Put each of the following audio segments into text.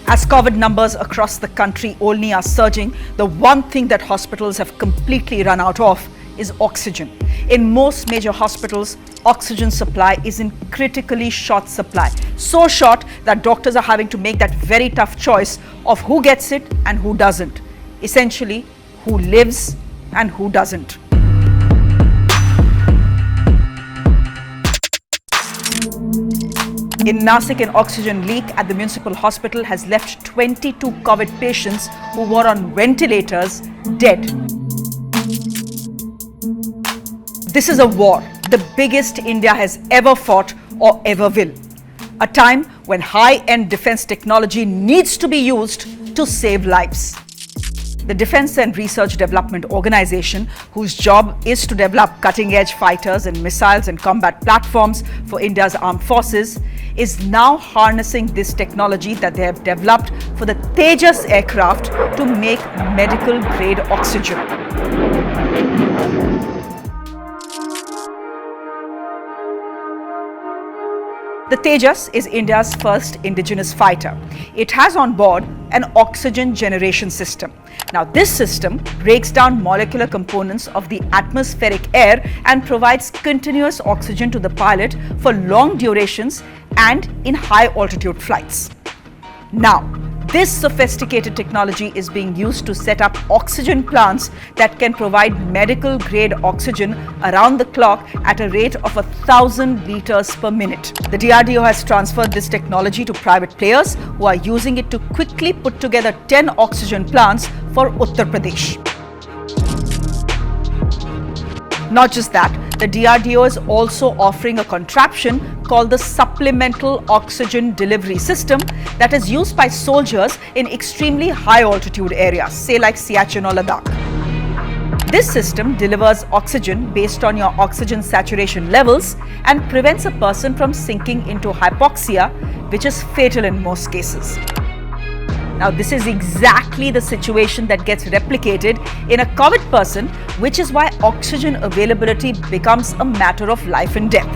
As COVID numbers across the country only are surging, the one thing that hospitals have completely run out of is oxygen. In most major hospitals, oxygen supply is in critically short supply. So short that doctors are having to make that very tough choice of who gets it and who doesn't. Essentially, who lives and who doesn't. In Nasik, an oxygen leak at the municipal hospital has left 22 COVID patients who were on ventilators dead. This is a war, the biggest India has ever fought or ever will. A time when high-end defense technology needs to be used to save lives. The Defense and Research Development Organization, whose job is to develop cutting-edge fighters and missiles and combat platforms for India's armed forces, is now harnessing this technology that they have developed for the Tejas aircraft to make medical-grade oxygen. The Tejas is India's first indigenous fighter. It has on board an oxygen generation system. Now, this system breaks down molecular components of the atmospheric air and provides continuous oxygen to the pilot for long durations and in high altitude flights. Now, this sophisticated technology is being used to set up oxygen plants that can provide medical grade oxygen around the clock at a rate of 1,000 liters per minute. The DRDO has transferred this technology to private players who are using it to quickly put together 10 oxygen plants for Uttar Pradesh. Not just that, the DRDO is also offering a contraption called the Supplemental Oxygen Delivery System that is used by soldiers in extremely high altitude areas, say like Siachen or Ladakh. This system delivers oxygen based on your oxygen saturation levels and prevents a person from sinking into hypoxia, which is fatal in most cases. Now, this is exactly the situation that gets replicated in a COVID person, which is why oxygen availability becomes a matter of life and death.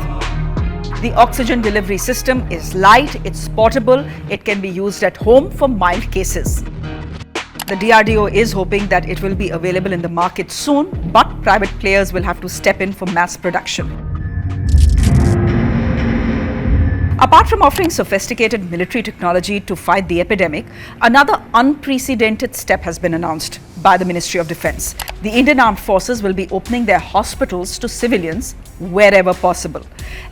The oxygen delivery system is light, it's portable, it can be used at home for mild cases. The DRDO is hoping that it will be available in the market soon, but private players will have to step in for mass production. Apart from offering sophisticated military technology to fight the epidemic, another unprecedented step has been announced by the Ministry of Defense. The Indian Armed Forces will be opening their hospitals to civilians wherever possible.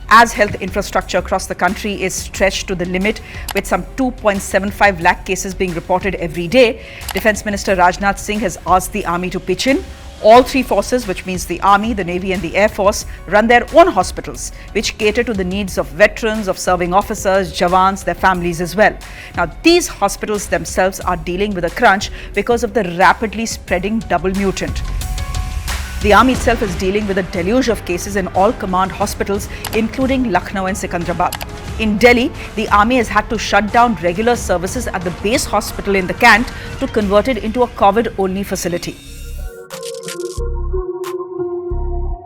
As health infrastructure across the country is stretched to the limit, with some 2.75 lakh cases being reported every day, Defense Minister Rajnath Singh has asked the Army to pitch in. All three forces, which means the Army, the Navy and the Air Force, run their own hospitals, which cater to the needs of veterans, of serving officers, jawans, their families as well. Now, these hospitals themselves are dealing with a crunch because of the rapidly spreading double mutant. The Army itself is dealing with a deluge of cases in all command hospitals, including Lucknow and Secunderabad. In Delhi, the Army has had to shut down regular services at the base hospital in the Cant to convert it into a COVID-only facility.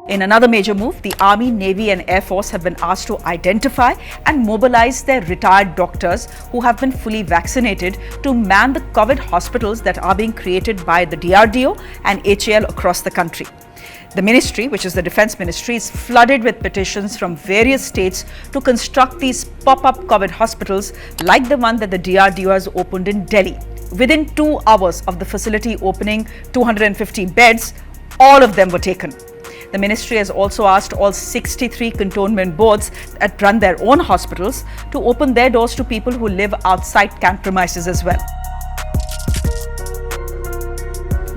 In another major move, the Army, Navy and Air Force have been asked to identify and mobilize their retired doctors who have been fully vaccinated to man the COVID hospitals that are being created by the DRDO and HAL across the country. The ministry, which is the Defense Ministry, is flooded with petitions from various states to construct these pop-up COVID hospitals like the one that the DRDO has opened in Delhi. Within 2 hours of the facility opening 250 beds, all of them were taken. The ministry has also asked all 63 cantonment boards that run their own hospitals to open their doors to people who live outside camp premises as well.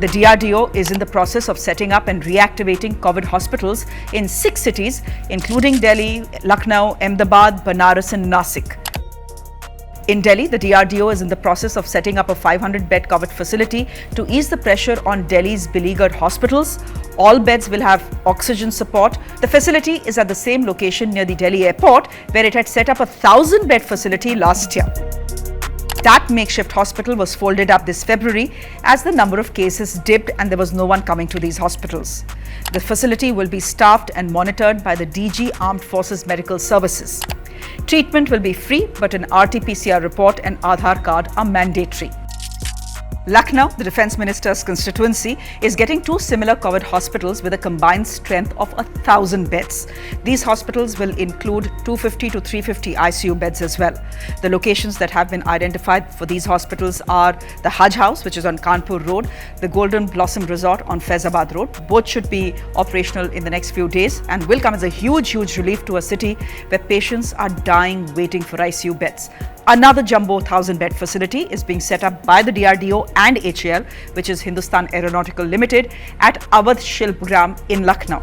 The DRDO is in the process of setting up and reactivating COVID hospitals in 6 cities, including Delhi, Lucknow, Ahmedabad, Banaras and Nasik. In Delhi, the DRDO is in the process of setting up a 500-bed COVID facility to ease the pressure on Delhi's beleaguered hospitals. All beds will have oxygen support. The facility is at the same location near the Delhi airport, where it had set up a 1,000-bed facility last year. That makeshift hospital was folded up this February as the number of cases dipped and there was no one coming to these hospitals. The facility will be staffed and monitored by the DG Armed Forces Medical Services. Treatment will be free, but an RT-PCR report and Aadhaar card are mandatory. Lucknow, the Defence Minister's constituency, is getting two similar COVID hospitals with a combined strength of 1,000 beds. These hospitals will include 250 to 350 ICU beds as well. The locations that have been identified for these hospitals are the Haj House, which is on Kanpur Road, the Golden Blossom Resort on Faizabad Road. Both should be operational in the next few days and will come as a huge relief to a city where patients are dying waiting for ICU beds. Another jumbo 1,000-bed facility is being set up by the DRDO and HAL, which is Hindustan Aeronautical Limited, at Awadh Shilpgram in Lucknow.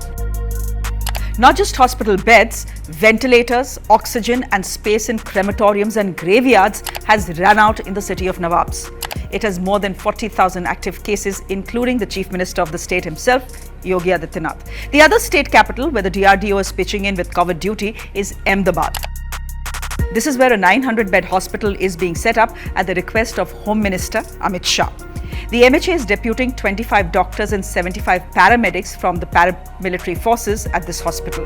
Not just hospital beds, ventilators, oxygen and space in crematoriums and graveyards has run out in the city of Nawabs. It has more than 40,000 active cases, including the Chief Minister of the state himself, Yogi Adityanath. The other state capital where the DRDO is pitching in with COVID duty is Ahmedabad. This is where a 900-bed hospital is being set up at the request of Home Minister Amit Shah. The MHA is deputing 25 doctors and 75 paramedics from the paramilitary forces at this hospital.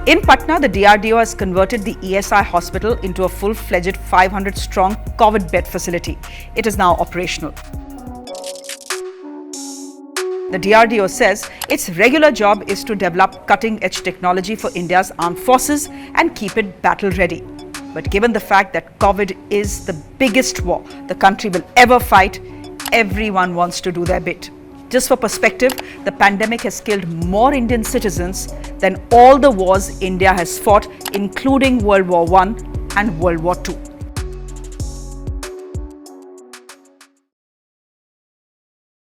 In Patna, the DRDO has converted the ESI hospital into a full-fledged 500-strong COVID bed facility. It is now operational. The DRDO says its regular job is to develop cutting-edge technology for India's armed forces and keep it battle-ready. But given the fact that COVID is the biggest war the country will ever fight, everyone wants to do their bit. Just for perspective, the pandemic has killed more Indian citizens than all the wars India has fought, including World War I and World War II.